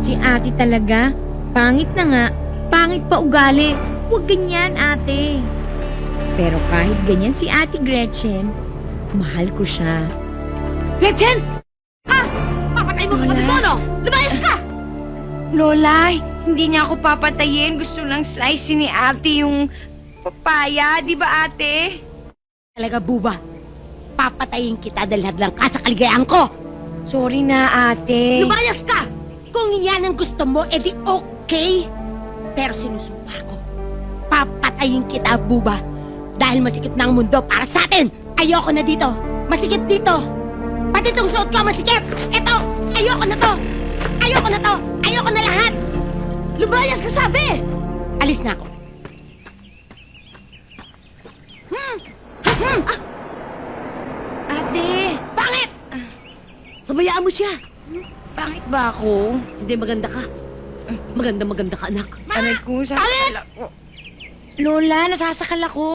Si ate talaga. Pangit na nga. Pangit pa ugali. Huwag ganyan, ate. Pero kahit ganyan si Ate Gretchen, mahal ko siya. Gretchen! Ah! Papatay mo kapatid mo, no? Lumayas ka! Lola, hindi niya ako papatayin. Gusto lang slice ni ate yung papaya. Di ba, ate? Talaga, buba. Papatayin kita dahil hadlang ka sa kaligayahan ko! Sorry na, ate. Lumayas ka! Kung yan ang gusto mo, edi okay. Pero sinusumpa ko. Papatayin kita, buba. Dahil masikip na ang mundo para sa atin. Ayoko na dito. Masikip dito. Pati itong suot ko masikip. Ito, ayoko na to. Ayoko na to. Ayoko na lahat. Lumayas ka, sabi. Alis na ako. Ate, Pangit! Pabayaan mo siya. pangit ba ako? Hindi, maganda ka. Maganda ka, anak. Aray ko, sasakal ako. Lola, nasasakal ako.